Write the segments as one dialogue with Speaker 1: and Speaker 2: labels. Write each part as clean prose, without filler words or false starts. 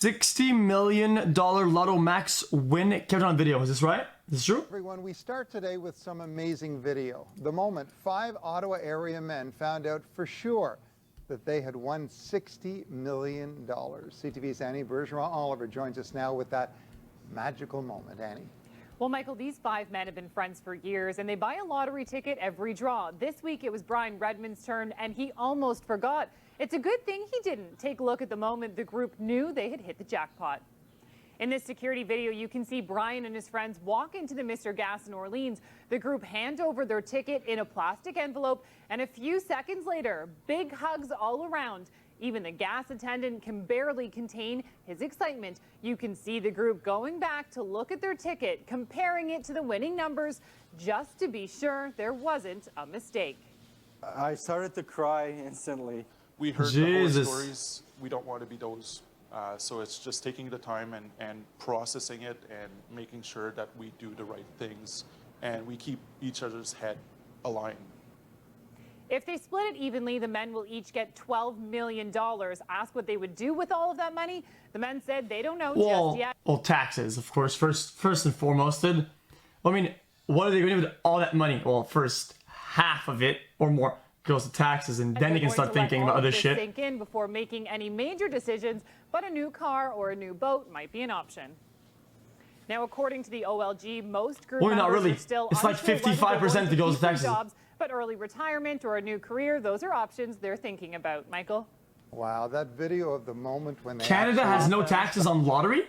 Speaker 1: $60 million Lotto Max win captured on video. Is this right? Is this true?
Speaker 2: Everyone, we start today with some amazing video. The moment 5 Ottawa area men found out for sure that they had won $60 million. CTV's Annie Bergeron-Oliver joins us now with that magical moment. Annie.
Speaker 3: Well, Michael, these 5 men have been friends for years, and they buy a lottery ticket every draw. This week, it was Brian Redmond's turn, and he almost forgot. It's a good thing he didn't. Take a look at the moment the group knew they had hit the jackpot. In this security video, you can see Brian and his friends walk into the Mr. Gas in Orleans. The group hand over their ticket in a plastic envelope, and a few seconds later, big hugs all around. Even the gas attendant can barely contain his excitement. You can see the group going back to look at their ticket, comparing it to the winning numbers, just to be sure there wasn't a mistake.
Speaker 4: I started to cry instantly.
Speaker 5: We heard the horror stories. We don't want to be those. So it's just taking the time and processing it and making sure that we do the right things and we keep each other's head aligned.
Speaker 3: If they split it evenly, the men will each get $12 million. Asked what they would do with all of that money. The men said they don't know just yet.
Speaker 1: Well, taxes, of course, first and foremost. I mean, what are they going to do with all that money? Well, first half of it or more goes to taxes, and then they can start thinking about other shit.
Speaker 3: Sink in before making any major decisions, but a new car or a new boat might be an option. Now, according to the OLG, most group members
Speaker 1: not really.
Speaker 3: are still
Speaker 1: It's like 55% that goes to taxes.
Speaker 3: Jobs, but early retirement or a new career, those are options they're thinking about. Michael?
Speaker 2: Wow, that video of the moment when they
Speaker 1: Canada has no taxes on lottery?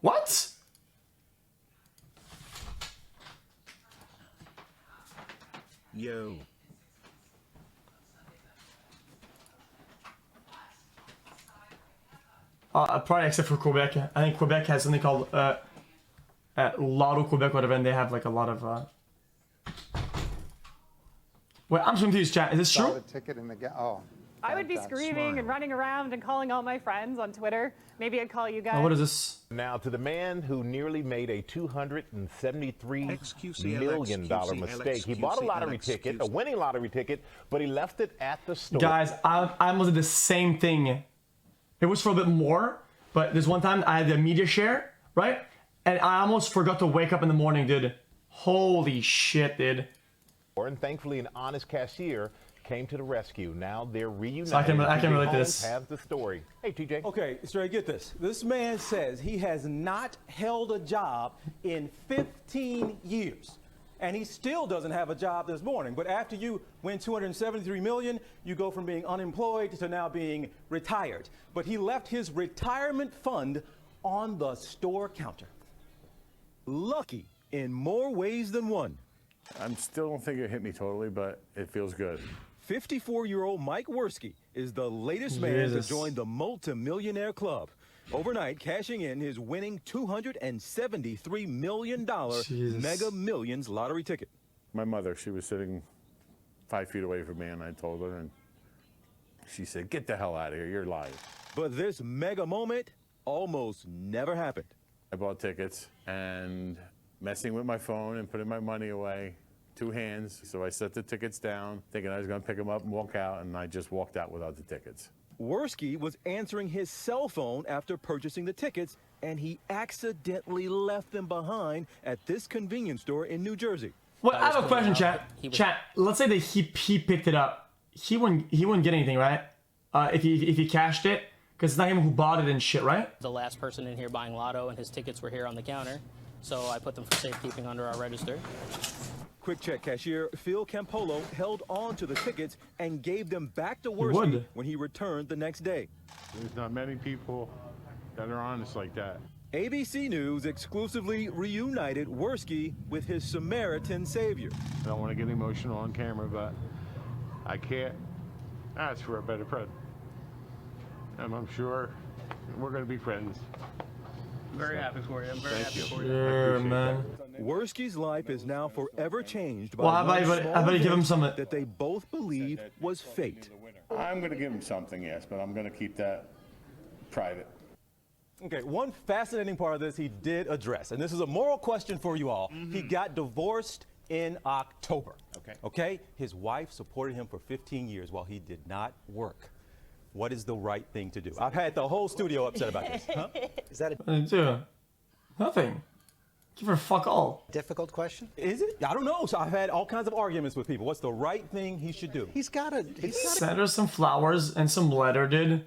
Speaker 1: What?
Speaker 6: Yo.
Speaker 1: Probably except for Quebec. I think Quebec has something called Lotto Quebec, whatever, and they have like a lot of. Wait, I'm confused, chat. Is this true?
Speaker 2: The ticket in the
Speaker 3: I would be screaming and running around and calling all my friends on Twitter. Maybe I'd call you guys.
Speaker 1: Oh, what is this?
Speaker 6: Now to the man who nearly made a $273 million mistake. He bought a lottery ticket, a winning lottery ticket, but he left it at the store.
Speaker 1: Guys, I almost did the same thing. It was for a bit more, but there's one time I had the media share, right? And I almost forgot to wake up in the morning, dude. Holy shit, dude.
Speaker 6: And thankfully, an honest cashier came to the rescue. Now they're reunited.
Speaker 1: So I can relate to this.
Speaker 6: Have the story. Hey, TJ.
Speaker 7: Okay, Stray, get this. This man says he has not held a job in 15 years. And he still doesn't have a job this morning. But after you win $273 million, you go from being unemployed to now being retired. But he left his retirement fund on the store counter. Lucky in more ways than one.
Speaker 8: I still don't think it hit me totally, but it feels good.
Speaker 7: 54-year-old Mike Worski is the latest man to join the multimillionaire club. Overnight, cashing in his winning $273 million Mega Millions lottery ticket.
Speaker 8: My mother, she was sitting 5 feet away from me, and I told her, and she said, "Get the hell out of here, you're lying."
Speaker 7: But this mega moment almost never happened.
Speaker 8: I bought tickets, and messing with my phone and putting my money away, 2 hands. So I set the tickets down, thinking I was going to pick them up and walk out, and I just walked out without the tickets.
Speaker 7: Worski was answering his cell phone after purchasing the tickets, and he accidentally left them behind at this convenience store in New Jersey.
Speaker 1: Well, I have a question, chat. Chat, let's say that he picked it up. He wouldn't get anything, right? If he cashed it, because it's not him who bought it and shit, right?
Speaker 9: The last person in here buying lotto, and his tickets were here on the counter, so I put them for safekeeping under our register.
Speaker 7: Quick check cashier Phil Campolo held on to the tickets and gave them back to Worski when he returned the next day.
Speaker 8: There's not many people that are honest like that.
Speaker 7: ABC News exclusively reunited Worski with his Samaritan savior.
Speaker 8: I don't want to get emotional on camera, but I can't ask for a better friend. And I'm sure we're going to be friends.
Speaker 9: Very happy for you. I'm very happy for you.
Speaker 1: Sure, man.
Speaker 7: Worski's life is now forever changed by
Speaker 1: how about you give him some
Speaker 7: that they both believe was fate.
Speaker 8: I'm going to give him something, yes, but I'm going to keep that private.
Speaker 7: Okay, one fascinating part of this he did address, and this is a moral question for you all. He got divorced in October. Okay. His wife supported him for 15 years while he did not work. What is the right thing to do? I've had the whole studio upset about this. Huh?
Speaker 10: Is that a
Speaker 1: Do nothing. Give her fuck all.
Speaker 10: difficult question?
Speaker 7: Is it? I don't know. So I've had all kinds of arguments with people. What's the right thing he should do?
Speaker 10: He's got to
Speaker 1: Send her some flowers and some letter, dude.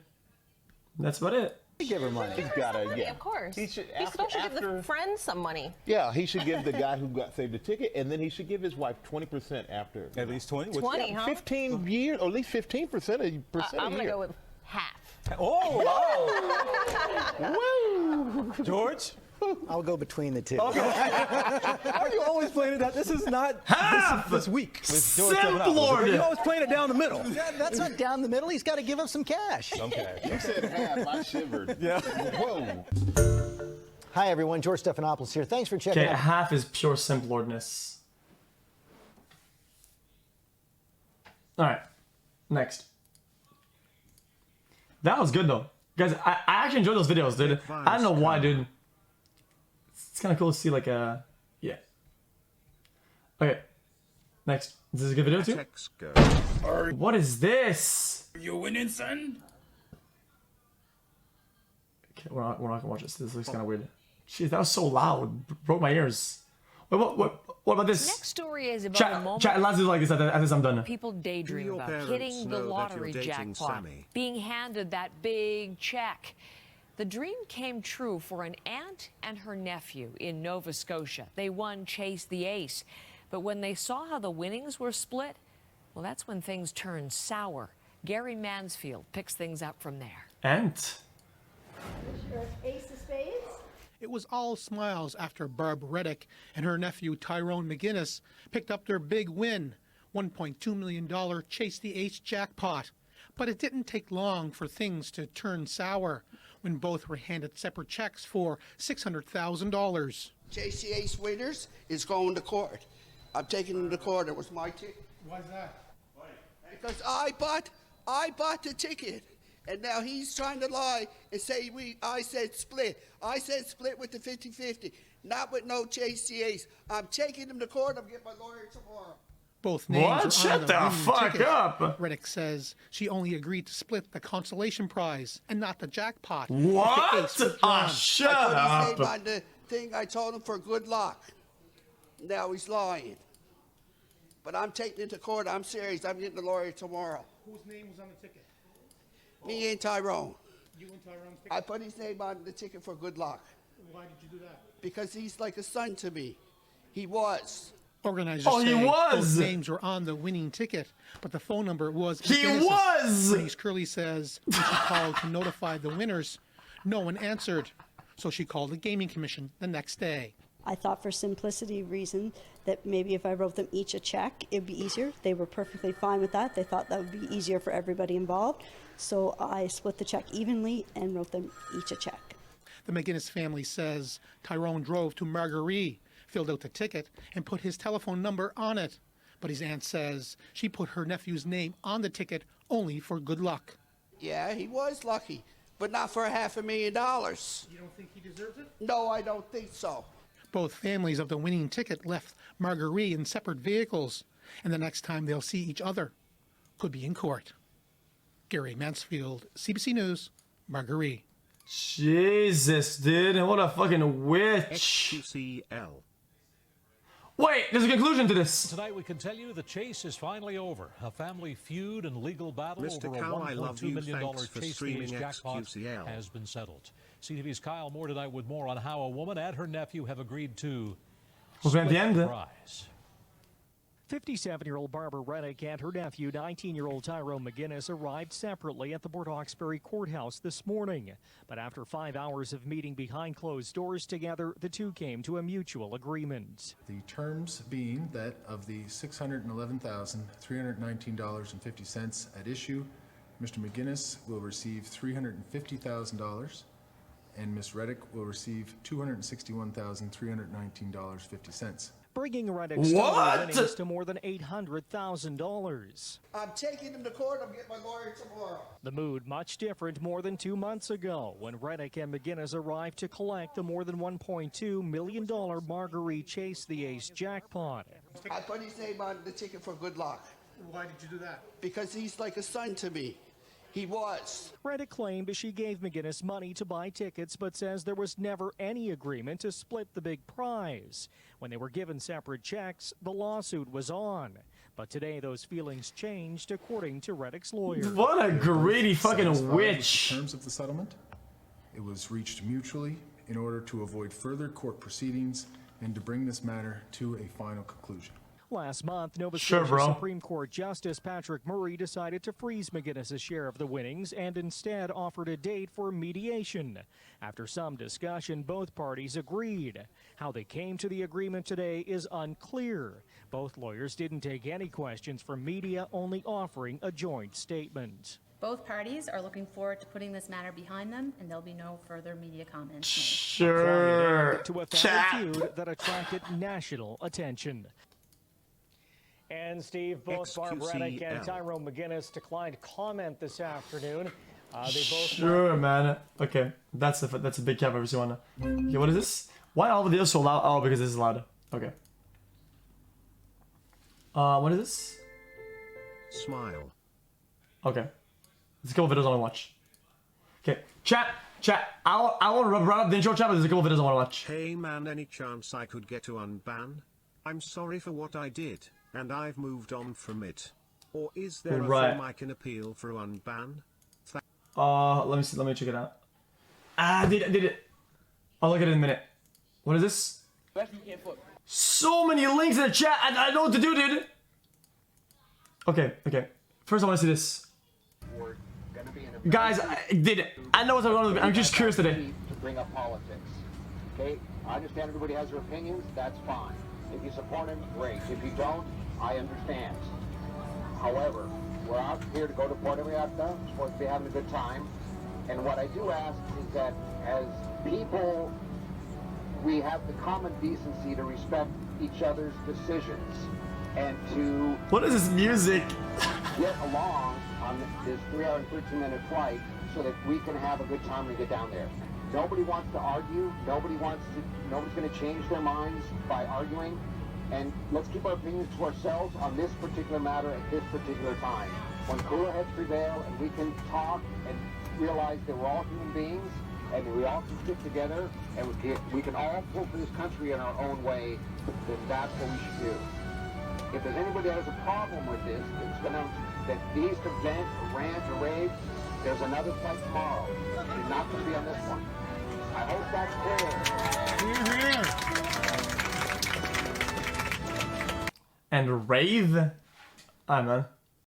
Speaker 1: That's about it.
Speaker 10: give her money.
Speaker 6: He's got to, yeah.
Speaker 11: Of course.
Speaker 6: He should,
Speaker 11: He should also give the friends some money.
Speaker 6: Yeah, he should give the guy who got saved the ticket, and then he should give his wife 20% after.
Speaker 7: At least 20?
Speaker 11: 20, huh?
Speaker 6: 15 years, or at least 15% a
Speaker 11: I'm going to
Speaker 6: year.
Speaker 11: go with half.
Speaker 7: Oh, wow. George?
Speaker 10: I'll go between the two.
Speaker 7: Okay. Why are you always playing it out? This is not this week. With George
Speaker 1: Simplord.
Speaker 7: You're always playing it down the middle.
Speaker 10: That's not down the middle. He's got to give him some cash.
Speaker 7: Okay.
Speaker 6: You said half, I shivered.
Speaker 7: Yeah.
Speaker 6: Whoa.
Speaker 10: Hi, everyone. George Stephanopoulos here. Thanks for checking
Speaker 1: Okay,
Speaker 10: out.
Speaker 1: half is pure simplordness. All right, next. That was good though, guys. I actually enjoyed those videos, dude. I don't know why, dude. It's kind of cool to see like a yeah. Okay, next. Is this a good video too? What is this?
Speaker 12: You winning, son?
Speaker 1: Okay, we're not gonna watch this. This looks kind of weird. Jeez, that was so loud. Broke my ears. Wait, what about this?
Speaker 13: Next story is about a moment
Speaker 1: Chat, let's do like this as I'm done.
Speaker 13: people daydream about hitting the lottery jackpot, being handed that big check. The dream came true for an aunt and her nephew in Nova Scotia. They won Chase the Ace. But when they saw how the winnings were split, well, that's when things turned sour. Gary Mansfield picks things up from there.
Speaker 1: Aunt?
Speaker 14: Ace of spades?
Speaker 15: It was all smiles after Barb Reddick and her nephew Tyrone McGinnis picked up their big win, $1.2 million Chase the Ace jackpot. But it didn't take long for things to turn sour when both were handed separate checks for $600,000.
Speaker 16: Chase the Ace winners is going to court. I'm taking him to court. It was my ticket.
Speaker 15: Why is that?
Speaker 16: Because I bought the ticket. And now he's trying to lie and say I said split. I said split with the 50-50, not with no Chase the Ace. I'm taking him to court. I'm getting my lawyer tomorrow.
Speaker 15: Both names
Speaker 1: What?
Speaker 15: are
Speaker 1: Shut
Speaker 15: on
Speaker 1: the
Speaker 15: winning
Speaker 1: fuck
Speaker 15: ticket.
Speaker 1: up.
Speaker 15: Reddick says she only agreed to split the consolation prize and not the jackpot.
Speaker 1: What?
Speaker 15: The ace was
Speaker 1: Ah,
Speaker 15: drawn.
Speaker 1: shut
Speaker 16: I put
Speaker 1: up.
Speaker 16: his name on the thing. I told him for good luck. Now he's lying. But I'm taking it to court. I'm serious. I'm getting the lawyer tomorrow.
Speaker 15: Whose name was on the ticket?
Speaker 16: Me and Tyrone.
Speaker 15: You and Tyrone's ticket?
Speaker 16: I put his name on the ticket for good luck.
Speaker 15: Why did you do that?
Speaker 16: Because he's like a son to me. He was.
Speaker 15: Organizers
Speaker 1: Oh, he
Speaker 15: say
Speaker 1: was!
Speaker 15: both names were on the winning ticket, but the phone number was
Speaker 1: He
Speaker 15: McGinnis's.
Speaker 1: was!
Speaker 15: Bernice Curley says when she called to notify the winners, no one answered. So she called the Gaming Commission the next day.
Speaker 14: I thought for simplicity reason that maybe if I wrote them each a check, it'd be easier. They were perfectly fine with that. They thought that would be easier for everybody involved. So I split the check evenly and wrote them each a check.
Speaker 15: The McGinnis family says Tyrone drove to Marguerite, filled out the ticket, and put his telephone number on it. But his aunt says she put her nephew's name on the ticket only for good luck.
Speaker 16: Yeah, he was lucky, but not for $500,000.
Speaker 15: You don't think he deserves it?
Speaker 16: No, I don't think so.
Speaker 15: Both families of the winning ticket left Marguerite in separate vehicles, and the next time they'll see each other could be in court. Gary Mansfield, CBC News, Marguerite.
Speaker 1: Jesus, dude. What a fucking witch.
Speaker 12: xQcl.
Speaker 1: Wait, there's a conclusion to this.
Speaker 12: Tonight we can tell you the chase is finally over. A family feud and legal battle
Speaker 17: Mr.
Speaker 12: over
Speaker 17: Cow, I
Speaker 12: a
Speaker 17: love
Speaker 12: $1.2
Speaker 17: you.
Speaker 12: million
Speaker 17: Thanks for
Speaker 12: Chase the
Speaker 17: streaming
Speaker 12: Ace jackpot
Speaker 17: xQcl.
Speaker 12: has been settled. CTV's Kyle Moore tonight with more on how a woman and her nephew have agreed to split the prize.
Speaker 18: 57-year-old Barbara Reddick and her nephew, 19-year-old Tyrone McGinnis, arrived separately at the Port Hawkesbury courthouse this morning. But after 5 hours of meeting behind closed doors together, the two came to a mutual agreement.
Speaker 19: The terms being that of the $611,319.50 at issue, Mr. McGinnis will receive $350,000 and Ms. Reddick will receive $261,319.50.
Speaker 18: Bringing Reddick's total winnings to more than $800,000.
Speaker 16: I'm taking him to court. I'm getting my lawyer tomorrow.
Speaker 18: The mood much different more than 2 months ago when Reddick and McGinnis arrived to collect the more than $1.2 million Marguerite Chase the Ace jackpot.
Speaker 16: I put his name on the ticket for good luck.
Speaker 15: Why did you do that?
Speaker 16: Because he's like a son to me. He was.
Speaker 18: Reddick claimed she gave McGinnis money to buy tickets, but says there was never any agreement to split the big prize. When they were given separate checks, the lawsuit was on. But today, those feelings changed, according to Reddick's lawyer.
Speaker 1: What a greedy fucking witch.
Speaker 19: In terms of the settlement, it was reached mutually in order to avoid further court proceedings and to bring this matter to a final conclusion.
Speaker 18: Last month, Nova Scotia Supreme Court Justice Patrick Murray decided to freeze McGinnis' share of the winnings and instead offered a date for mediation. After some discussion, both parties agreed. How they came to the agreement today is unclear. Both lawyers didn't take any questions from media, only offering a joint statement.
Speaker 17: Both parties are looking forward to putting this matter behind them, and there'll be no further media comments made.
Speaker 1: Sure.
Speaker 18: To a family feud that attracted national attention. And Steve, both Barb Reddick and Tyrone McGinnis declined comment this afternoon. They both
Speaker 1: sure, man. Okay, that's a big cap. If you wanna. Okay, what is this? Why all the videos so loud? Oh, because this is loud. Okay. What is this?
Speaker 20: Smile.
Speaker 1: Okay. There's a couple videos I wanna watch. Okay, chat. I want to run up the intro chat, but there's a couple videos I wanna watch.
Speaker 20: Hey man, any chance I could get to unban? I'm sorry for what I did, and I've moved on from it. Or is there a form I can appeal for unban?
Speaker 1: Let me see. Let me check it out. Did it? I'll look at it in a minute. What is this? So many links in the chat. I know what to do, dude. Okay. First, I want to see this. Guys, I know what's going on. I'm just curious today.
Speaker 21: To bring up politics. Okay? I understand everybody has their opinions. That's fine. If you support him, great. If you don't, I understand. However, we're out here to go to Puerto Vallarta. We're supposed to be having a good time. And what I do ask is that as people, we have the common decency to respect each other's decisions and to...
Speaker 1: What is this music?
Speaker 21: Get along on this 3-hour and 13-minute flight so that we can have a good time when we get down there. Nobody wants to argue. Nobody's going to change their minds by arguing. And let's keep our opinions to ourselves on this particular matter at this particular time. When cooler heads prevail and we can talk and realize that we're all human beings and that we all can stick together and we can all pull for this country in our own way, then that's what we should do. If there's anybody that has a problem with this, that needs to vent or rant or rave, there's another flight tomorrow. You're not going to be on this one. I hope that's clear.
Speaker 1: And rave? I don't know.